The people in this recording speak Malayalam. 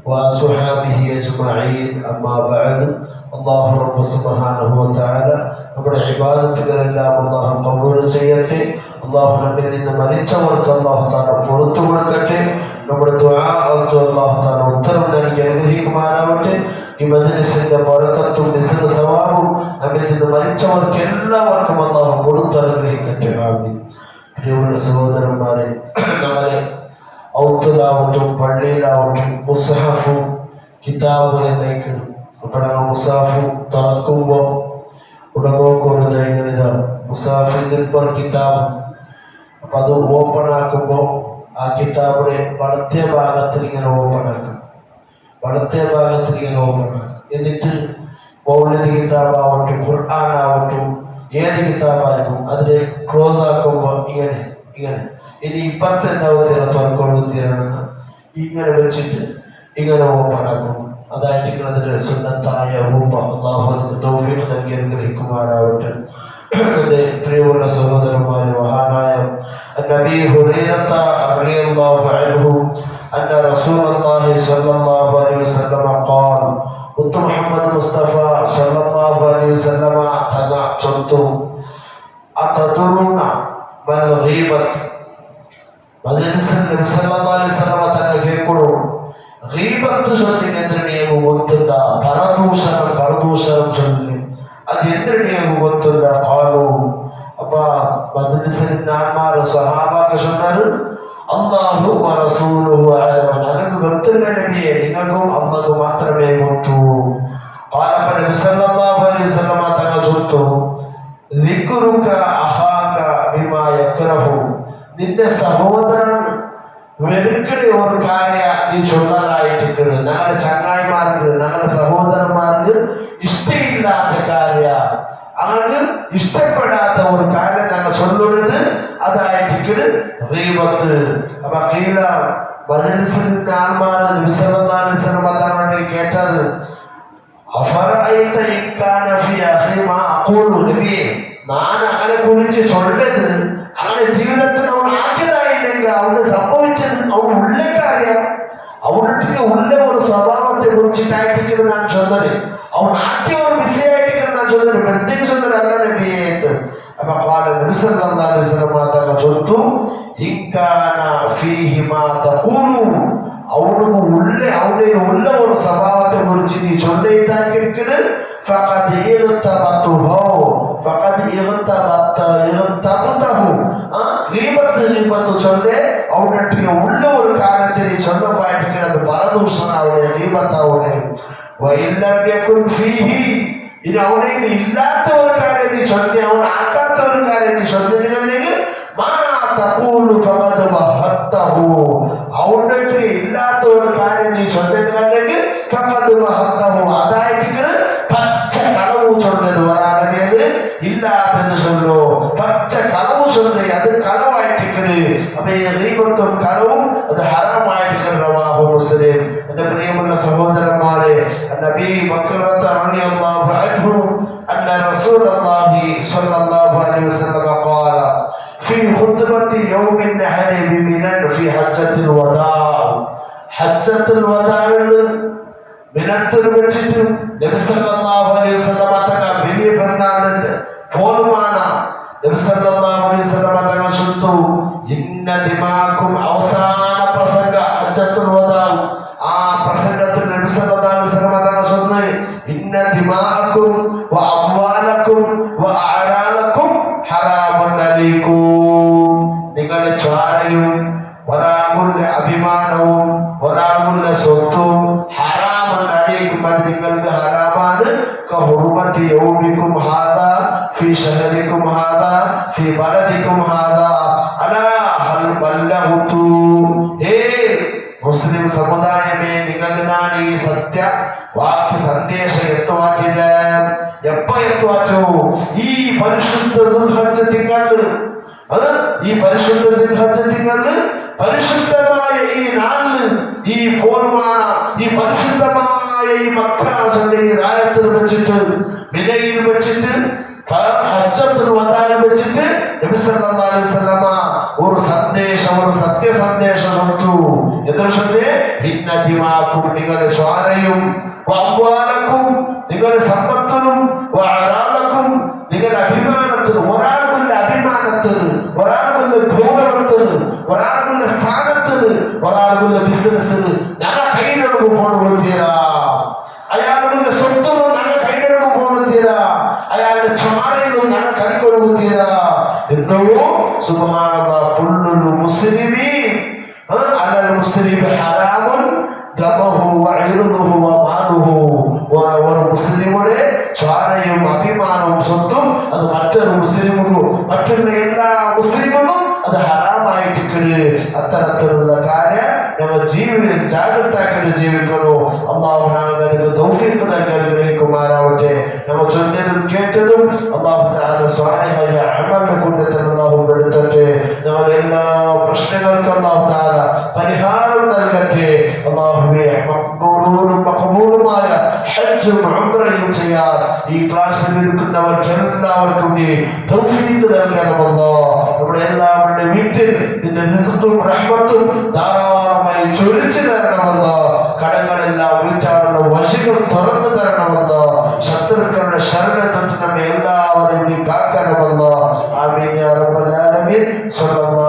وأصحابه أجمعين أما بعد الله رب سبحانه وتعالى നമ്മുടെ ഇബാദത്തുകളെല്ലാം അല്ലാഹു ഖബൂൽ ചെയ്യട്ടെ. അല്ലാഹു നമ്മിൽ നിന്ന് മരിച്ചവർക്ക് അല്ലാഹു തആല പുറത്തു കൊടുക്കട്ടെ. നമ്മുടെ ദുആക്ക് അല്ലാഹു തആല ഉത്തരം നൽകി അനുഗ്രഹിക്കുമാറാവട്ടെ. ഈ മജ്ലിസിന്റെ ബറകത്തും നിസ്ബ സവാബും നമ്മിൽ നിന്ന് മരിച്ചവർക്ക് എല്ലാവർക്കും അല്ലാഹു കൊടുത്ത് അനുഗ്രഹിക്കട്ടെ. ആമീൻ. പ്രിയമുള്ള സഹോദരന്മാരെ, നമ്മളെ ഔത്തുലാവട്ടും പള്ളിയിലാവട്ടും മുസ്ഹഫും കിതാബ് എന്നേക്കണം. അപ്പോൾ ആ മുസാഫ് തുറക്കുമ്പോൾ ഇവിടെ നോക്കുന്നത് എങ്ങനെ ഇതാണ് മുസാഫിൽ കിതാബ്. അപ്പം അത് ഓപ്പൺ ആക്കുമ്പോൾ ആ കിതാബിനെ വലത്തേ ഭാഗത്തിൽ ഇങ്ങനെ ഓപ്പൺ ആക്കും, വലത്തേ ഭാഗത്തിൽ ഇങ്ങനെ ഓപ്പൺ ആക്കും. എന്നിട്ട് മൗലിദ് കിതാബാവട്ടും ഖുർആനാവട്ടും ഏത് കിതാബായാലും അതിനെ ക്ലോസ് ആക്കുമ്പോൾ ഇങ്ങനെ ഇങ്ങനെ. ഇനി ഇപ്പുറത്തെ എന്താവും തുറക്കൊണ്ട് തീരണമെന്ന് ഇങ്ങനെ വെച്ചിട്ട് ഇങ്ങനെ ഓപ്പൺ ആക്കും. അതായിട്ട് അതിൻ്റെ സുന്നത്തായ രൂപം അല്ലാഹു നമുക്ക് തൗഫീഖ് നൽകി അനുഗ്രഹിക്കുമാറാവട്ടെ. എൻ്റെ പ്രിയമുള്ള സഹോദരന്മാരെ, മഹാനായ നബി ഹുറൈറത റളിയല്ലാഹു അൻഹു അന്ന റസൂലുള്ളാഹി സ്വല്ലല്ലാഹു അലൈഹി വസല്ലം ഖാൽ മുത്ത് മുഹമ്മദ് മുസ്തഫ സ്വല്ലല്ലാഹു അലൈഹി വസല്ലം തങ്ങൾ ചൊല്ലുന്നു, അതദറൂന മൽ ഗീബത്ത്. മജ്ലിസിൽ നബി സല്ലല്ലാഹു അലൈഹി വസല്ലം തങ്ങൾ കേൾക്കുന്നു, ഗീബത്ത് ചൊല്ലിന് എന്തിനെയും ಗೊತ್ತಿಲ್ಲ, പരദൂഷണം ചൊല്ലി അത് എന്തിനെയും ಗೊತ್ತಿಲ್ಲ. ഖാലു അപ്പ മജ്ലിസിൽ നാന്മാർ സഹാബാക്കൾ ചൊന്നാరు, അല്ലാഹു വറസൂലുഹു അലം, നമുക്ക് ಗೊತ್ತಿಲ್ಲ നബിയെ, നിങ്ങൾക്കും അല്ലാഹു മാത്രമേ ಗೊತ್ತು. ഖാല നബി സല്ലല്ലാഹു അലൈഹി വസല്ലം തങ്ങൾ ചൊല്ലുന്നു, ദിക്റുക അഹാക ബിമാ യക്റഹു, നിന്റെ സഹോദരൻ വെറുക്കണ ഒരു കാര്യ നീ ചൊല്ലാനായിട്ടിരിക്കുന്നു. ഞങ്ങളുടെ ചങ്ങായിമാർക്ക് ഞങ്ങളുടെ സഹോദരന്മാർക്ക് ഇഷ്ടമില്ലാത്ത കാര്യ, അവർക്ക് ഇഷ്ടപ്പെടാത്ത ഒരു കാര്യം ഞങ്ങൾ ചൊല്ലുന്നത് അതായിട്ടിരിക്കുന്നു ഗീബത്ത്. അപ്പൊ കീല മജ്ലിസിൽ ആൾമാർ നബി സല്ലല്ലാഹു അലൈഹി വസല്ലം തങ്ങളെ കേട്ടത്, അഫറഅയ്ത ഇൻ കാന ഫീ അഖി മാ അഖൂലു, നബിയെ ഞാൻ അങ്ങനെ കുറിച്ച് ചൊല്ലത് അങ്ങനെ ജീവിതത്തിൽ അവൻ ആക്കിയതായില്ലെങ്കിൽ അവന് സംഭവിച്ചത് അവൻ ഉള്ളിലേക്ക് അറിയാം. അവനൊട്ടിക്ക് ഉള്ള ഒരു സ്വഭാവത്തെ കുറിച്ചിട്ടായിട്ടിരിക്കുന്നു ഞാൻ ചൊന്നത്, അവൻ ആക്കിയ ഒരു വിഷയമായിട്ടിരിക്കുന്നു ഞാൻ ചൊന്നത്, പ്രത്യേക ചൊന്നത് അല്ല നബിയെ എന്ന്. അപ്പൊ നബി സല്ലല്ലാഹു അലൈഹി വസല്ലം തങ്ങൾ ചൊല്ലുന്നു, ഇൻ കാന ഫീഹി മാ തഖൂലു, അവനുക്ക് ഉള്ള ഒരു സ്വഭാവത്തെ കുറിച്ച് നീ ചൊല്ലിട്ടാക്കിയിരിക്കുന്നു, ഫഖദ് ഇഗ്തബതുഹു, ഫഖദ് ഇഗ്തബതഹു, ഗീബത്ത് ചൊല്ലെ അവനൊട്ടിക്ക് ഉള്ള ഒരു കാര്യത്തെ നീ ചൊല്ലുമ്പോഴായിട്ടിരിക്കുന്നത് പരദൂഷണാവിടെ, ഗീബത്താവിടെ. വഇല്ലം യകുൻ ഫീഹി, ഇനി അവനെ ഇല്ലാത്ത ഒരു കാര്യം നീ ചൊല്ലി, അവൻ ആക്കാത്ത ഒരു കാര്യം നീ ചൊല്ലിട്ടുണ്ടെങ്കിൽ മാ തഖൂലു ഫഖദ് വഹത്തഹു, അവനൊട്ടിക്ക് ഇല്ലാത്ത ഒരു കാര്യം നീ ചൊല്ലിട്ടുണ്ടെങ്കിൽ ഫഖദ് വഹത്തഹു, അതായിട്ടിരിക്കുന്നത് പച്ച കളവ് ചൊല്ലത് ഒരാളത് ഇല്ലാത്തത് ചൊല്ലോ, പച്ച കളവ് ചൊല്ലി അത് കളവായിട്ടിരിക്കുന്നത്. അപ്പൊ ഈ ഗീബത്തും കളവും അത് ഹറാമായിട്ടിരിക്കുന്നത്. റവാഹു മുസ്ലിം. എന്റെ പ്രിയമുള്ള സഹോദരന്മാരെ, നബി ബക്കർ റളിയല്ലാഹു അൻഹു അന്ന റസൂലുള്ളാഹി സ്വല്ലല്ലാഹു അലൈഹി വസല്ലം ഖാല ഫീ ഖുത്ബത്തി യൗമിൻ നഹരി ബിമിനൻ ഫീ ഹജ്ജത്തുൽ വദാ, ഹജ്ജത്തുൽ വദാഇൽ മിനത്തിൽ വെച്ചിട്ട് നബി സല്ലല്ലാഹു അലൈഹി വസല്ലം തങ്ങൾ വലിയ പെരുന്നാളിന്റെ പോലുമാണ് നബി സല്ലല്ലാഹു അലൈഹി വസല്ലം തങ്ങൾ ചൊല്ലുന്നു, ഇന്ന ദിമാക്കും, അവസാന പ്രസംഗ ഹജ്ജത്തുൽ വദാ, ആ പ്രസംഗത്തിൽ നബി സല്ലല്ലാഹു അലൈഹി വസല്ലം തങ്ങൾ ചൊല്ലുന്നു, ഇന്ന ദിമാക്കും വ അംവാലക്കും വ അഅറാലക്കും ഹറാമുൻ അലൈക്കും, നിങ്ങളുടെ ചാരയും ഒരാളുടെ അഭിമാനവും ഒരാളുടെ സ്വത്തും ഹറാമുൻ അലൈക്കും, അത് നിങ്ങൾക്ക് ഹറാമാണ്. കഹുർമത്തി യൗമിക്കും ഹാദാ ഫീ ശഹരിക്കും ഹാദാ ഫീ ബലദിക്കും ഹാദാ അലാ ഹൽ ബല്ലഗതു, ഹേ മുസ്ലിം സമുദായമേ, നിങ്ങൾക്ക് ഞാൻ ഈ സത്യ വാക്യ സന്ദേശം എത്തുവാക്കില്ല. എപ്പോ എത്തുവാറ്റോ? ഈ പരിശുദ്ധ ദുൽഹജ്ജ് തിങ്കൾ, അത് ഈ പരിശുദ്ധ ദുൽഹജ്ജ് തിങ്കൾ, പരിശുദ്ധമായ ഈ നാളില്, ഈ പോർമാന, ഈ പരിശുദ്ധമായ ഈ മക്ക ചൊല്ലി റായത്തിൽ വെച്ചിട്ട്, മിനയിൽ വെച്ചിട്ട് ഹജ്ജത്തുൽ വദാഇൽ വെച്ചിട്ട് നബി സല്ലല്ലാഹു അലൈഹി വസല്ലമ ഒരു സന്ദേശം, ഒരു സത്യ സന്ദേശം കൊടുത്തു. എന്തൊരു സന്ദേശം? ഇന്ന ദിമാക്കും, നിങ്ങളുടെ ശ്വാരയും, വഅംവാലക്കും, നിങ്ങളുടെ സമ്പത്തിനും, വഅറാദക്കും, നിങ്ങളുടെ അഭിമാനത്തിനും, ഒരാൾക്കുള്ള അഭിമാനത്തിന്, ഒരാൾക്കുള്ള ഗൗരവത്തിന്, ഒരാൾക്കുള്ള സ്ഥാനത്തിന്, ഒരാൾക്കുള്ള ബിസിനസ്സിന് ഞങ്ങൾ കൈയിലെടുക്കും പോണുകൊണ്ടീരാ. അയാളുടെ സ്വത്തിനും ഞങ്ങൾ കൈയിലെടുക്കും പോണുതീരാ. അയാളുടെ ചാരയിലും ഞങ്ങൾ കൈകൊടുക്കുതീരാ. എന്തോ സുബ്ഹാനല്ലാഹ്, കുല്ലുൽ മുസ്ലിമീൻ അലൽ മുസ്ലിമി ഹറാമുൻ ദമഹു വഇർദുഹു വമാലുഹു. ഒരു മുസ്ലിമുടെ ചാരയും അഭിമാനവും സ്വത്തും അത് മറ്റൊരു മുസ്ലിമുക്കും, മറ്റുള്ള എല്ലാ മുസ്ലിമുകളും അത് ഹറാമായിട്ടിക്കണ്. അത്തരത്തിലുള്ള കാര്യം നമ്മൾ ജാഗ്രതാക്കിട്ട് ജീവിക്കണോ. അള്ളാഹു ഞങ്ങൾക്ക് അതിന് തൗഫീഖ് നൽകി അനുഗ്രഹിക്കുമാറാവട്ടെ. നമ്മൾ ചൊല്ലിയതും കേട്ടതും അള്ളാഹു തആല സ്വാലിഹായ അമലിന്റെ കൂട്ടത്തിൽ അള്ളാഹു പെടുത്തട്ടെ. നമ്മുടെ എല്ലാ പ്രശ്നങ്ങൾക്കും അള്ളാഹു തആല പരിഹാരം നൽകട്ടെ. അള്ളാഹുവേ, മഖബൂലുമായ ഹജ്ജും ഉംറയും ചെയ്യാൻ ഈ ക്ലാസ്സിൽ ഇരിക്കുന്നവർക്ക് എല്ലാവർക്കും നീ തൗഫീഖ് നൽകണമല്ലോ. നമ്മുടെ എല്ലാവരുടെ വീട്ടിൽ നിന്റെ റിസ്ഖും റഹ്മത്തും ധാരാളമായി ചൊരിച്ചു തരണമെന്നോ. കടങ്ങളെല്ലാം വീട്ടാനുള്ള വശികൾ തുറന്നു തരണമെന്നോ. ശത്രുക്കളുടെ ശരണത്തൊട്ട് നമ്മെ എല്ലാവരെയും നീ കാക്കണമെന്നോ. ആമീൻ യാ റബ്ബൽ ആലമീൻ. സ്വല്ലല്ലാഹു